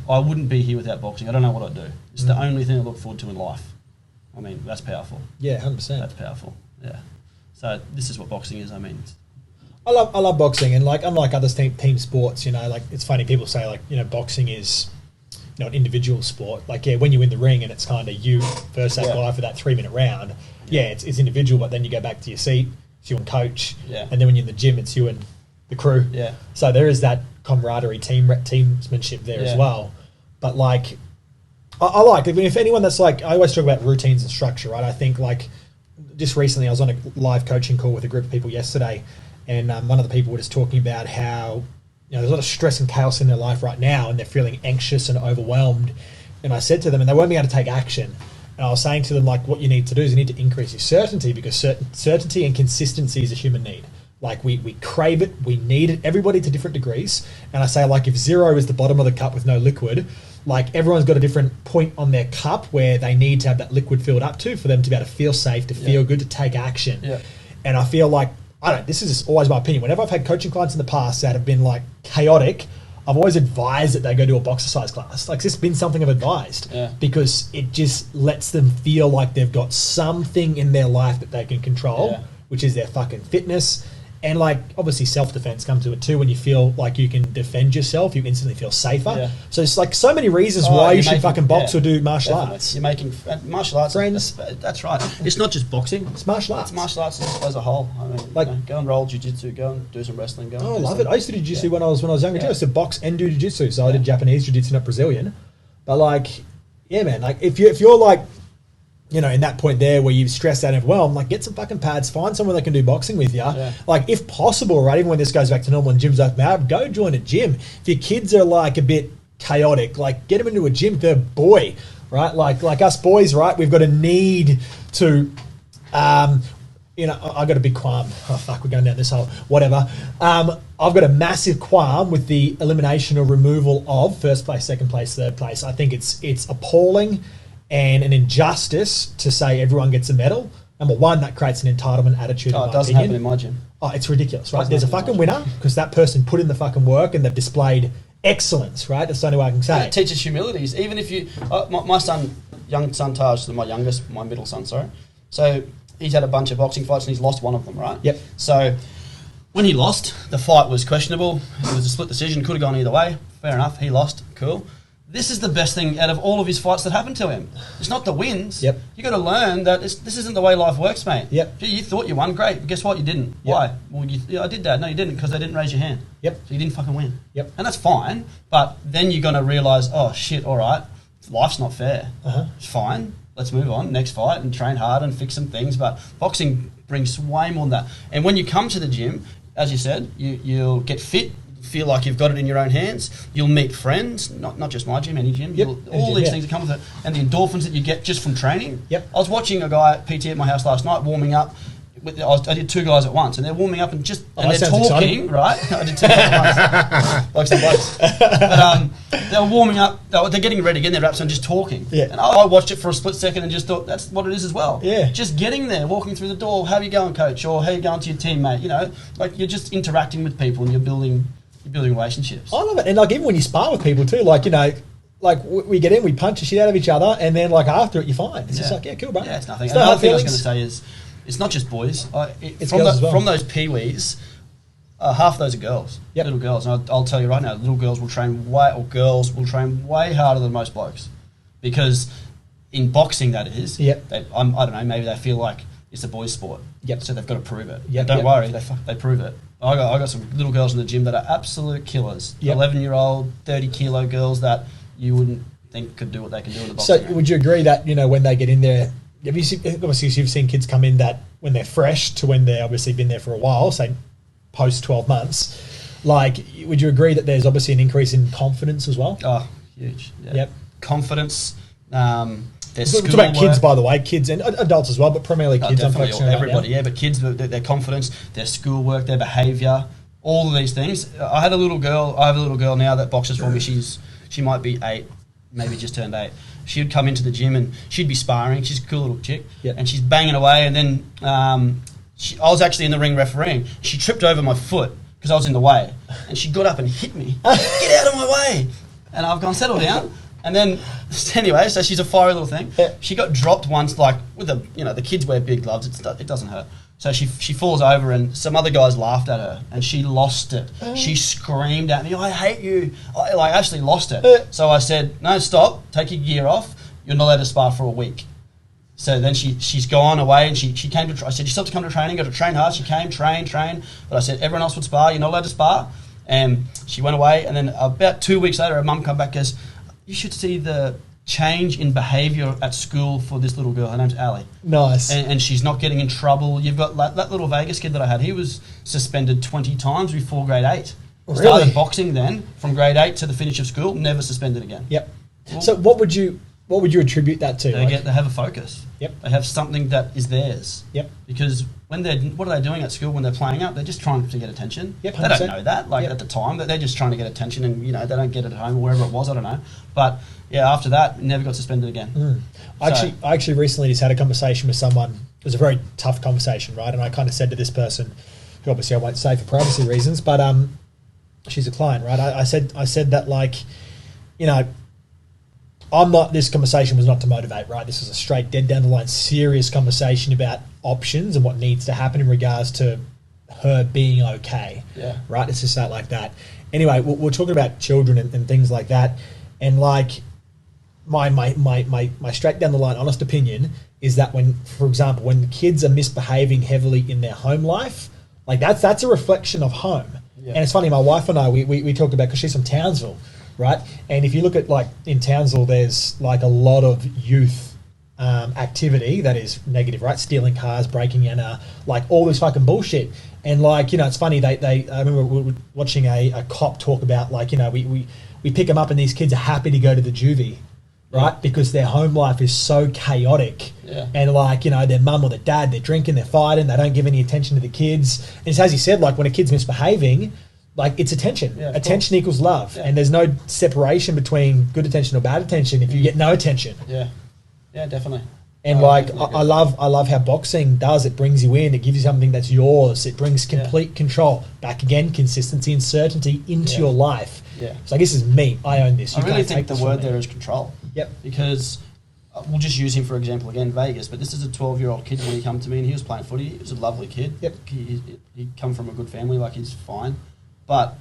I wouldn't be here without boxing. I don't know what I'd do. It's the only thing I look forward to in life. I mean, that's powerful. Yeah, 100%. That's powerful. Yeah. So this is what boxing is. I mean, I love boxing, and unlike other team sports, it's funny, people say boxing is an individual sport. When you win the ring and it's kind of you versus that guy for that 3-minute round, it's individual, but then you go back to your seat, it's you and coach, and then when you're in the gym, it's you and the crew. Yeah. So there is that camaraderie, teamsmanship there as well. But I like, if anyone that's like, I always talk about routines and structure, right? I think like just recently I was on a live coaching call with a group of people yesterday, and one of the people were just talking about how, there's a lot of stress and chaos in their life right now, and they're feeling anxious and overwhelmed. And I said to them, and they won't be able to take action. And I was saying to them, like, what you need to do is you need to increase your certainty, because certainty and consistency is a human need. Like, we crave it, we need it, everybody to different degrees. And I say, like, if 0 is the bottom of the cup with no liquid, like, everyone's got a different point on their cup where they need to have that liquid filled up to for them to be able to feel safe, to feel good, to take action. Yeah. And I feel like, this is just always my opinion. Whenever I've had coaching clients in the past that have been, like, chaotic, I've always advised that they go do a boxercise class. Like, it's just been something I've advised because it just lets them feel like they've got something in their life that they can control, which is their fucking fitness. And, like, obviously self-defense comes to it too. When you feel like you can defend yourself, you instantly feel safer. Yeah. So it's like so many reasons why you should fucking box or do martial arts. You're making martial arts. Friends. That's right. It's not just boxing. It's martial arts. It's martial arts as a whole. I mean, like, go and roll jiu-jitsu, go and do some wrestling. Go. I love it. I used to do jiu-jitsu when I was younger too. I used to box and do jiu-jitsu. So I did Japanese jiu-jitsu, not Brazilian. But, like, yeah, man. Like, if you're like, in that point there where you've stressed out and overwhelmed, like, get some fucking pads, find someone that can do boxing with you. Yeah. Like, if possible, right, even when this goes back to normal and gyms open up, go join a gym. If your kids are, like, a bit chaotic, like, get them into a gym if they're a boy, right? Like us boys, right, we've got a need to, I've got a big qualm. Oh, fuck, we're going down this hole. Whatever. I've got a massive qualm with the elimination or removal of first place, second place, third place. I think it's appalling and an injustice to say everyone gets a medal. Number one, that creates an entitlement attitude. It doesn't happen in my gym. Oh, it's ridiculous, right? There's a fucking winner because that person put in the fucking work and they've displayed excellence, right? That's the only way I can say. It teaches humility. Even if you, my son, young son Taj, my middle son, sorry. So he's had a bunch of boxing fights and he's lost one of them, right? Yep. So when he lost, the fight was questionable. It was a split decision. Could have gone either way. Fair enough. He lost. Cool. This is the best thing out of all of his fights that happened to him. It's not the wins. Yep. You got to learn that this isn't the way life works, mate. Yep. Gee, you thought you won, great. But guess what? You didn't. Yep. Why? Well, I did that. No, you didn't, because they didn't raise your hand. Yep. So you didn't fucking win. Yep. And that's fine. But then you're going to realise, oh shit, all right, life's not fair. It's fine. Let's move on. Next fight and train hard and fix some things. But boxing brings way more than that. And when you come to the gym, as you said, you'll get fit. Feel like you've got it in your own hands. You'll meet friends, not just my gym, any gym. Yep. All these things that come with it, and the endorphins that you get just from training. Yep. I was watching a guy at PT at my house last night warming up. I did 2 guys at once, and they're warming up and they're talking, exciting. Right? I did 2 guys at once, like some blokes. But they're warming up. They're getting ready, getting their wraps on, just talking. Yeah. And I watched it for a split second and just thought that's what it is as well. Yeah. Just getting there, walking through the door. How are you going, coach? Or how are you going to your teammate? Like you're just interacting with people and you're building relationships. I love it. And like even when you spar with people too, like, like we get in, we punch the shit out of each other, and then like after it, you're fine. It's just like, yeah, cool, bro. Yeah, it's nothing. And the other thing I was going to say is, it's not just boys. It's girls as well. From those peewees, half of those are girls. Yep. Little girls. And I'll tell you right now, little girls will train way harder than most blokes, because in boxing, that is. Yep. I don't know. Maybe they feel like it's a boys' sport. Yep. So they've got to prove it. Yep. Don't worry, they prove it. I got some little girls in the gym that are absolute killers. Yep. 11-year-old, 30-kilo girls that you wouldn't think could do what they can do in the boxing ring. So would you agree that, when they get in there, obviously you've seen kids come in that when they're fresh to when they're obviously been there for a while, say post 12 months, like, would you agree that there's obviously an increase in confidence as well? Oh, huge. Yeah. Yep. Confidence, It's about kids, by the way, kids and adults as well, but primarily kids. Definitely, everybody, yeah. But kids, their confidence, their schoolwork, their behaviour, all of these things. I have a little girl now that boxes for me. She might be 8, maybe just turned 8. She would come into the gym and she'd be sparring. She's a cool little chick, and she's banging away. And then I was actually in the ring refereeing. She tripped over my foot because I was in the way, and she got up and hit me. Get out of my way! And I've gone, settle down. And then, anyway, so she's a fiery little thing. Yeah. She got dropped once, like, with the kids wear big gloves. It doesn't hurt. So she falls over, and some other guys laughed at her, and she lost it. She screamed at me, "I hate you!" I actually lost it. So I said, "No, stop. Take your gear off. You're not allowed to spar for a week." So then she's gone away, and she came to. I said, "You still have to come to training. Got to train hard." She came, train. But I said, "Everyone else would spar. You're not allowed to spar." And she went away, and then about 2 weeks later, her mum come back and goes, "You should see the change in behaviour at school for this little girl. Her name's Ali. Nice. And she's not getting in trouble. You've got that little Vegas kid that I had. He was suspended 20 times before grade 8. Really? Started boxing then, from grade 8 to the finish of school, never suspended again. Yep. Well, so what would you attribute that to? They have a focus. Yep. They have something that is theirs. Yep. Because what are they doing at school when they're playing up? They're just trying to get attention. Yep. 100%. They don't know that, at the time, but they're just trying to get attention, and they don't get it at home or wherever it was. I don't know. But yeah, after that, never got suspended again. I actually recently just had a conversation with someone. It was a very tough conversation, right? And I kind of said to this person, who obviously I won't say for privacy reasons, but she's a client, right? I said that I'm not. This conversation was not to motivate, right? This is a straight, dead down the line, serious conversation about options and what needs to happen in regards to her being okay. Yeah. Right. Let's just say it like that. Anyway, we're talking about children and things like that, and my straight down the line honest opinion is that for example, when the kids are misbehaving heavily in their home life, that's a reflection of home. Yeah. And it's funny, my wife and I, we talked about, because she's from Townsville, right? And if you look at in Townsville, there's a lot of youth activity that is negative, right? Stealing cars, breaking in, all this fucking bullshit. And it's funny, I remember we were watching a cop talk about we pick them up and these kids are happy to go to the juvie, right? Because their home life is so chaotic. Yeah. And their mum or their dad, they're drinking, they're fighting, they don't give any attention to the kids. And it's as you said, when a kid's misbehaving, it's attention. Yeah, attention equals love. Yeah. And there's no separation between good attention or bad attention if you get no attention. Yeah. Yeah, definitely. And I love how boxing does. It brings you in. It gives you something that's yours. It brings complete control. Back again, consistency and certainty into your life. Yeah. So I guess this is me. I own this. I really think the word there is control. Yep. Because we'll just use him for example again, Vegas. But this is a 12-year-old kid when he came to me, and he was playing footy. He was a lovely kid. Yep. He come from a good family. He's fine, but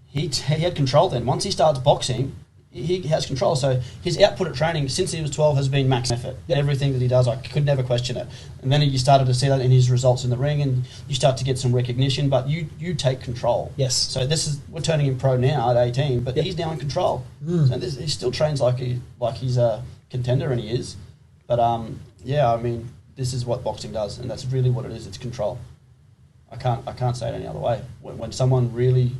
he had control. Then once he starts boxing, he has control. So his output at training since he was 12 has been max effort. Yep. Everything that he does, I could never question it. And then you started to see that in his results in the ring, and you start to get some recognition. But you take control. Yes. So we're turning him pro now at 18, but he's now in control. So he still trains like he's a contender, and he is. But this is what boxing does, and that's really what it is. It's control. I can't say it any other way. When someone really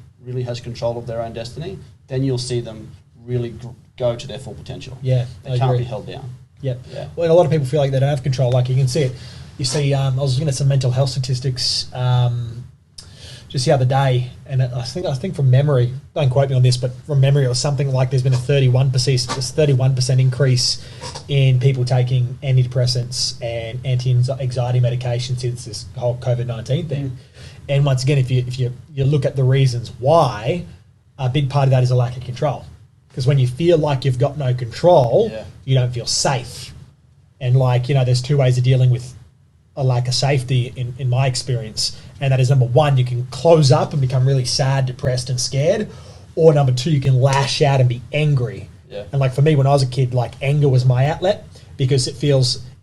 has control of their own destiny, then you'll see them really go to their full potential. Yeah, they can't be held down. Yep. Yeah. Well, a lot of people feel like they don't have control. You can see it. You see, I was looking at some mental health statistics just the other day, and I think from memory, don't quote me on this, but from memory it was something like there's been a 31% increase in people taking antidepressants and anti-anxiety medication since this whole COVID-19 thing. And once again, if you look at the reasons why, a big part of that is a lack of control. Because when you feel like you've got no control, you don't feel safe. And there's two ways of dealing with a lack of safety in my experience. And that is, number one, you can close up and become really sad, depressed and scared. Or number two, you can lash out and be angry. Yeah. And for me, when I was a kid, anger was my outlet, because it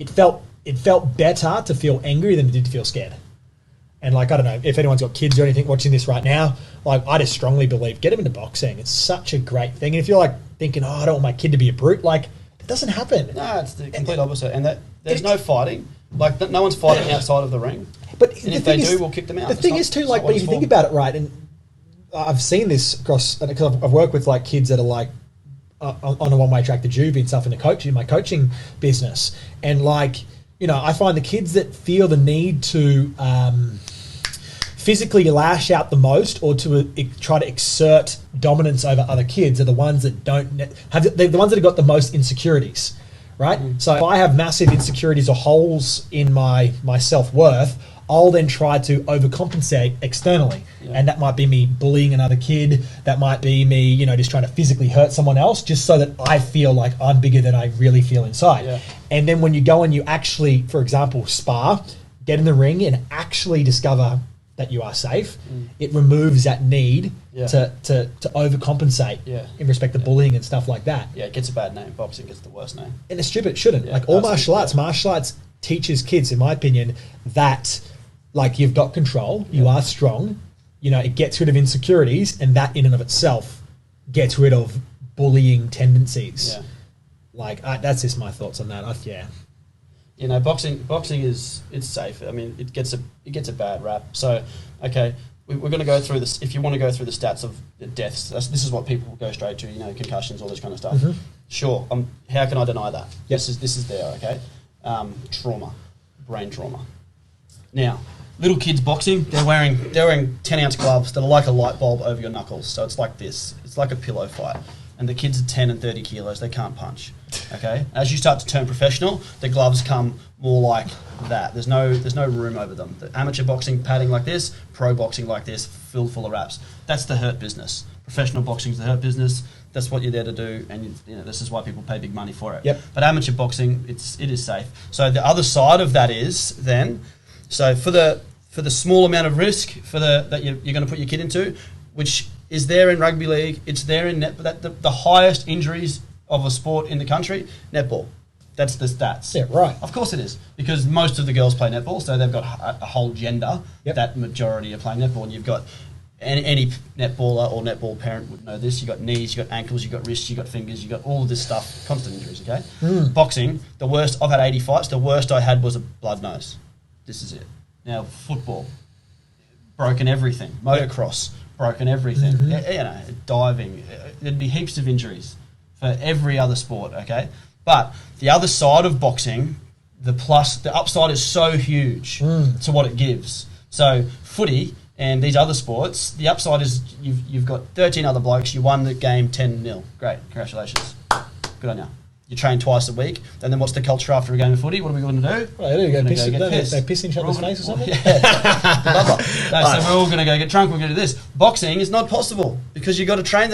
felt better to feel angry than it did to feel scared. And I don't know if anyone's got kids or anything watching this right now, I just strongly believe, get them into boxing. It's such a great thing. And if you're thinking, I don't want my kid to be a brute, it doesn't happen. No, it's the complete opposite. And there's no fighting. No one's fighting outside of the ring. But and if they do, we'll kick them out. The thing is too, but if you think about it, right, and I've seen this across, because I've worked with kids that are on a one-way track to juvie and stuff in my coaching business. And I find the kids that feel the need to physically lash out the most, or to try to exert dominance over other kids, are the ones that they're the ones that have got the most insecurities, right? So if I have massive insecurities or holes in my self-worth, I'll then try to overcompensate externally. Yeah. And that might be me bullying another kid. That might be me, just trying to physically hurt someone else, just so that I feel like I'm bigger than I really feel inside. Yeah. And then when you go and you actually, for example, spar, get in the ring and actually discover that you are safe, it removes that need to overcompensate in respect to bullying and stuff like that. Yeah, it gets a bad name. Boxing gets the worst name. And it's stupid. It shouldn't. All martial arts teaches kids, in my opinion, that you've got control, you are strong, it gets rid of insecurities, and that in and of itself gets rid of bullying tendencies. Like, that's just my thoughts on that. Yeah. You know, boxing is, it's safe. I mean, it gets a bad rap. So, okay, we're going to go through this. If you want to go through the stats of the deaths, this is what people go straight to. You know, concussions, all this kind of stuff. Mm-hmm. Sure. How can I deny that? Yep. This is there. Okay. Trauma, brain trauma. Now, little kids boxing, they're wearing 10-ounce gloves that are like a light bulb over your knuckles. So it's like this. It's like a pillow fight. And the kids are 10 and 30 kilos. They can't punch. Okay. As you start to turn professional, the gloves come more like that. There's no room over them. The amateur boxing padding like this, pro boxing like this, filled full of wraps. That's the hurt business. Professional boxing is the hurt business. That's what you're there to do, and this is why people pay big money for it. Yep. But amateur boxing, it is safe. So the other side of that is then, so for the small amount of risk that you're going to put your kid into, which is there in rugby league, it's there in netball. The highest injuries of a sport in the country, netball. That's the stats. Yeah, right. Of course it is, because most of the girls play netball, so they've got a whole gender. Yep. That majority are playing netball, and you've got any netballer or netball parent would know this. You've got knees, you've got ankles, you've got wrists, you've got fingers, you've got all of this stuff, constant injuries, okay? Boxing, the worst, I've had 80 fights, the worst I had was a blood nose. This is it. Now, football, broken everything. Motocross, broken everything. Diving, there'd be heaps of injuries for every other sport, okay? But the other side of boxing, the upside is so huge to what it gives. So footy and these other sports, the upside is you've got 13 other blokes, you won the game 10-0. Great, congratulations. Good on you. You train twice a week, and then what's the culture after a game of footy? What are we going to do? Well, they piss in each other's face or something? Yeah. So we're all going to go get drunk, we're going to do this. Boxing is not possible, because you've got to train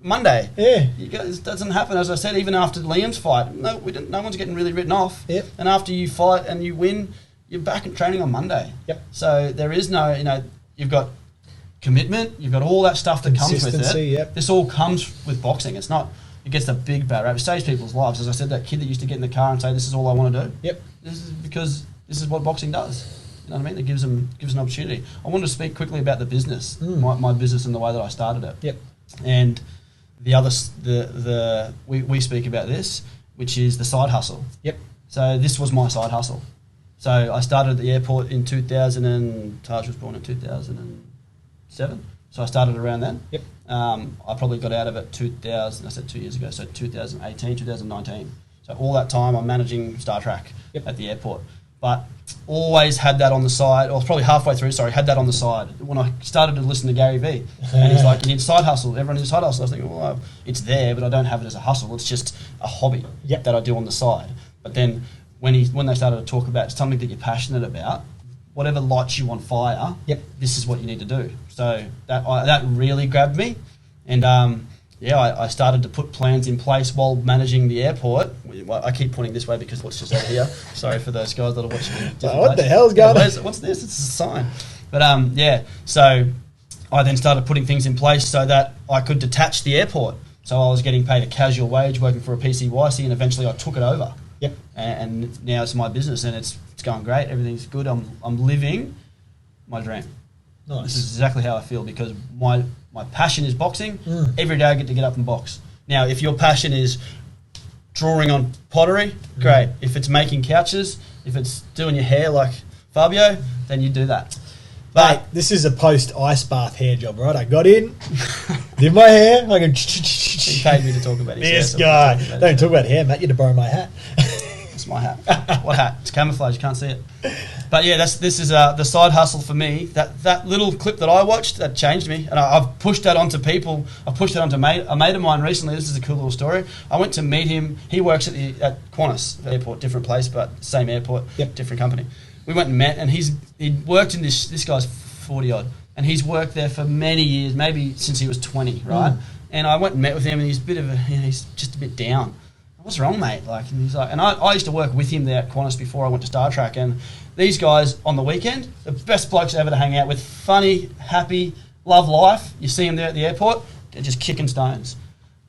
Monday. Yeah. It doesn't happen, as I said, even after Liam's fight. No one's getting really written off. Yep. And after you fight and you win, you're back in training on Monday. Yep. So there is no, you've got commitment, you've got all that stuff that comes with it. Yep. This all comes with boxing. It's not, it gets a big bad rap. It saves people's lives. As I said, that kid that used to get in the car and say, this is all I want to do. Yep. This is because this is what boxing does. You know what I mean? It gives them an opportunity. I wanted to speak quickly about the business, my business and the way that I started it. Yep. And the other, we speak about this, which is the side hustle. Yep. So this was my side hustle. So I started at the airport in 2000, and Taj was born in 2007. So I started around then. Yep. I probably got out of it 2000, I said 2 years ago, so 2018, 2019. So all that time I'm managing Star Trek at the airport. But always had that on the side, or probably halfway through, had that on the side. When I started to listen to Gary Vee, and he's like, you need a side hustle, everyone needs a side hustle. I was thinking, well, it's there, but I don't have it as a hustle. It's just a hobby that I do on the side. But then when they started to talk about something that you're passionate about, whatever lights you on fire, this is what you need to do. So that really grabbed me. And I started to put plans in place while managing the airport. I keep pointing this way because what's just over here. Sorry for those guys that are watching. What the hell's going on? What's this? It's a sign. But so I then started putting things in place so that I could detach the airport. So I was getting paid a casual wage working for a PCYC, and eventually I took it over. Yep. And now it's my business, and it's going great. Everything's good. I'm living my dream. Nice. This is exactly how I feel, because my passion is boxing. Every day I get to get up and box. Now, if your passion is drawing on pottery, great. If it's making couches, if it's doing your hair like Fabio, then you do that. But mate, this is a post-ice bath hair job, right? I got in, did my hair, I can... He paid me to talk about his hair. This guy. Don't talk about hair, mate. You had to borrow my hat. It's my hat. What hat? It's camouflage. You can't see it. But yeah, this is the side hustle for me. That little clip that I watched, that changed me, and I've pushed that onto people. I've pushed that onto a mate of mine recently. This is a cool little story. I went to meet him. He works at Qantas airport, different place, but same airport, different company. We went and met, and he'd worked in this guy's 40 odd, and he's worked there for many years, maybe since he was 20, right? And I went and met with him, and he's a bit of he's just a bit down. What's wrong, mate? And he's like, and I used to work with him there at Qantas before I went to Star Trek, and these guys on the weekend, the best blokes ever to hang out with, funny, happy, love life. You see them there at the airport, they're just kicking stones.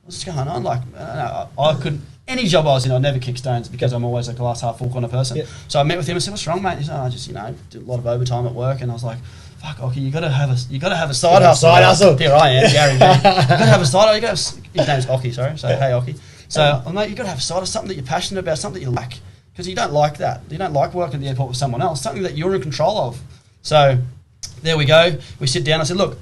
What's going on? I couldn't, any job I was in, I'd never kick stones because I'm always a glass half full kind of person. So I met with him and said, what's wrong, mate? He said, I just, did a lot of overtime at work, and I was like, fuck, Oki, you gotta have a side hustle. Side hustle. Here I am, Gary Vee. You gotta have a side hustle. His name's Oki, sorry. So hey, Oki. So, mate, you've got to have a side of something that you're passionate about, something that you like. Because you don't like that. You don't like working at the airport with someone else, something that you're in control of. So there we go. We sit down. I said, look,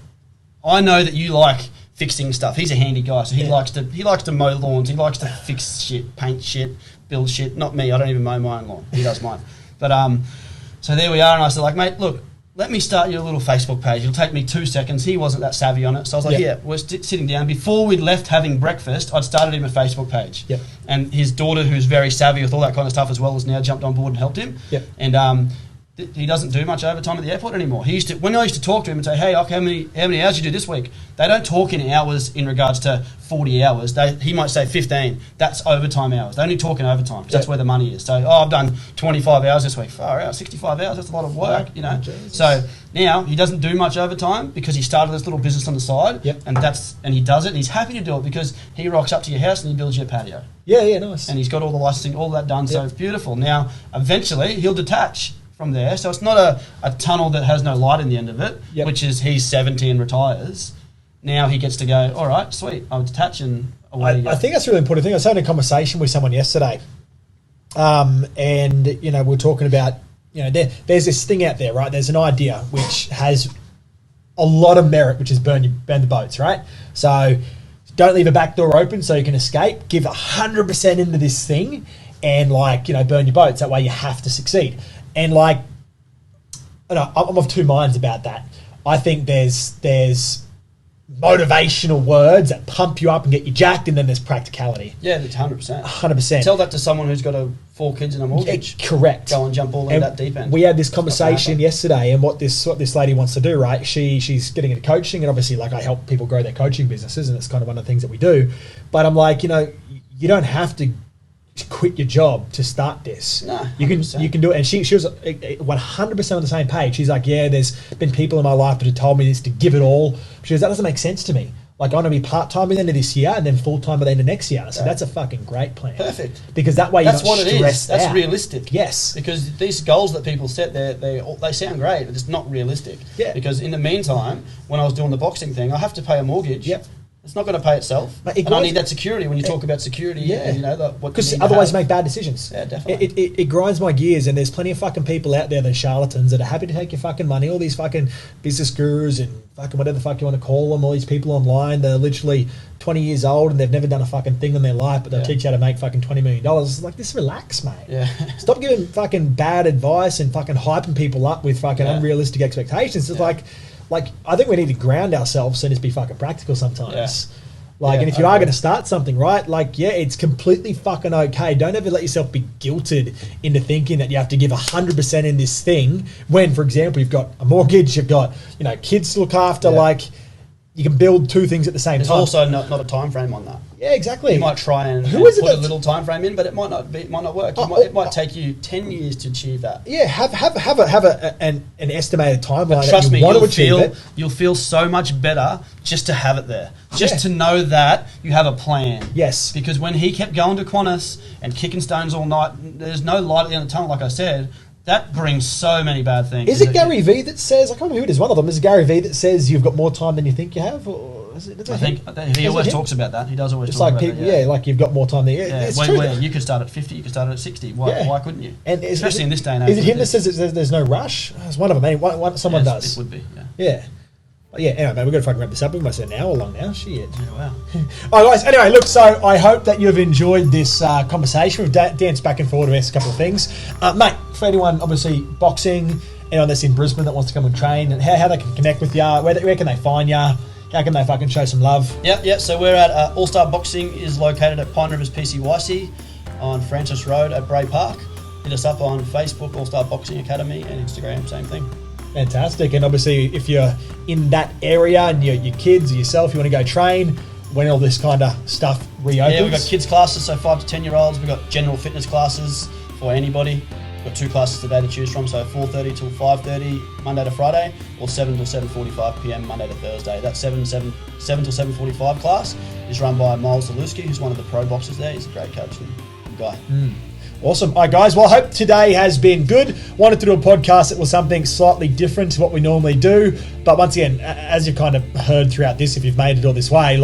I know that you like fixing stuff. He's a handy guy, so he likes to mow lawns. He likes to fix shit, paint shit, build shit. Not me. I don't even mow my own lawn. He does mine. But so there we are. And I said, like, mate, look, let me start your little Facebook page. It'll take me 2 seconds. He wasn't that savvy on it. So I was like, yeah, we're sitting down. Before we'd left having breakfast, I'd started him a Facebook page. Yep. And his daughter, who's very savvy with all that kind of stuff as well, has now jumped on board and helped him. Yep. And he doesn't do much overtime at the airport anymore. When I used to talk to him and say, hey, okay, how many hours you do this week? They don't talk in hours in regards to 40 hours. He might say 15. That's overtime hours. They only talk in overtime because that's where the money is. So, I've done 25 hours this week. Far out, 65 hours, that's a lot of work, you know. So now he doesn't do much overtime because he started this little business on the side. Yep. And he does it, and he's happy to do it because he rocks up to your house and he builds your patio. Yeah, nice. And he's got all the licensing, all that done, so it's beautiful. Now, eventually, he'll detach from there. So it's not a tunnel that has no light in the end of it, which is he's 70 and retires. Now he gets to go, all right, sweet, I'll detach and away you go. I think that's a really important thing. I was having a conversation with someone yesterday, and, you know, we're talking about, you know, there's this thing out there, right? There's an idea which has a lot of merit, which is burn the boats, right? So don't leave a back door open so you can escape. Give 100% into this thing and, like, you know, burn your boats. That way you have to succeed. And, like, I'm of two minds about that. I think there's motivational words that pump you up and get you jacked, and then there's practicality. Yeah, it's 100%. 100%. Tell that to someone who's got 4 kids and a mortgage. Yeah, correct. Go and jump all in that deep end. We had this conversation yesterday, and what this lady wants to do, right? She's getting into coaching, and obviously, like, I help people grow their coaching businesses, and it's kind of one of the things that we do. But I'm like, you know, you don't have to quit your job to start this. No, you can do it. And she was 100% on the same page. She's like, yeah, there's been people in my life that have told me this, to give it all. She goes, that doesn't make sense to me. Like, I want to be part-time at the end of this year and then full-time at the end of next year. So that's a fucking great plan. Perfect. Because that way you're not stressed out. That's realistic. Yes. Because these goals that people set, they sound great, but it's not realistic. Yeah. Because in the meantime, when I was doing the boxing thing, I have to pay a mortgage. Yep. It's not going to pay itself. But and I need that security when you talk about security. Yeah. You know, because otherwise you make bad decisions. Yeah, definitely. It grinds my gears, and there's plenty of fucking people out there that are charlatans that are happy to take your fucking money. All these fucking business gurus and fucking whatever the fuck you want to call them. All these people online, they're literally 20 years old and they've never done a fucking thing in their life, but they'll teach you how to make fucking $20 million. It's like, just relax, mate. Yeah. Stop giving fucking bad advice and fucking hyping people up with fucking unrealistic expectations. It's like I think we need to ground ourselves and just be fucking practical sometimes. Yeah. And if you are going to start something, right, it's completely fucking okay. Don't ever let yourself be guilted into thinking that you have to give 100% in this thing when, for example, you've got a mortgage, you've got, you know, kids to look after, you can build two things at the same time. There's also not a time frame on that. Yeah, exactly. You might try and put a little time frame in, but it might not work. It might take you 10 years to achieve that. Yeah, have an estimated timeline. Trust me, you'll feel so much better just to have it there. Just to know that you have a plan. Yes. Because when he kept going to Qantas and kicking stones all night, there's no light at the end of the tunnel, like I said. That brings so many bad things. Is it Gary Vee that says, I can't remember who it is, one of them, is it Gary Vee that says you've got more time than you think you have? Or is it, I think he always talks about that. He does always talk about that. Like you've got more time than you. Yeah, it's true. Where you could start at 50, you could start at 60. Why couldn't you? And especially in this day and age. Is it him that says there's no rush? It's one of them. Someone does. It would be, Yeah. Yeah, anyway, man, we've got to fucking wrap this up. We must have an hour long now. Shit. Yeah, wow. All right, guys. Anyway, look, so I hope that you've enjoyed this conversation. We've danced back and forward to ask a couple of things. Mate, for anyone, obviously, boxing, anyone that's in Brisbane that wants to come and train, and how they can connect with you, where can they find you? How can they fucking show some love? Yep. So we're at All Star Boxing is located at Pine Rivers PCYC on Francis Road at Bray Park. Hit us up on Facebook, All Star Boxing Academy, and Instagram, same thing. Fantastic. And obviously, if you're in that area and your kids or yourself, you want to go train, when all this kind of stuff reopens? Yeah, we've got kids classes, so 5 to 10 year olds. We've got general fitness classes for anybody. We've got 2 classes today to choose from, so 4:30 till 5:30 Monday to Friday, or 7 till 7:45 p.m. Monday to Thursday. That 7 till 7:45 class is run by Miles Zaluski, who's one of the pro boxers there. He's a great coach and good guy. Awesome. All right, guys. Well, I hope today has been good. Wanted to do a podcast that was something slightly different to what we normally do. But once again, as you've kind of heard throughout this, if you've made it all this way,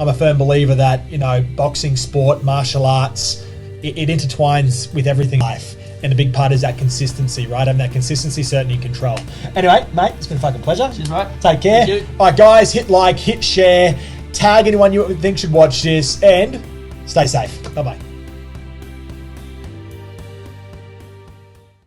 I'm a firm believer that, boxing, sport, martial arts, it intertwines with everything in life. And the big part is that consistency, right? And that consistency, certainty, and control. Anyway, mate, it's been a fucking pleasure. Cheers, mate. Take care. Thank you. All right, guys, hit like, hit share, tag anyone you think should watch this, and stay safe. Bye-bye.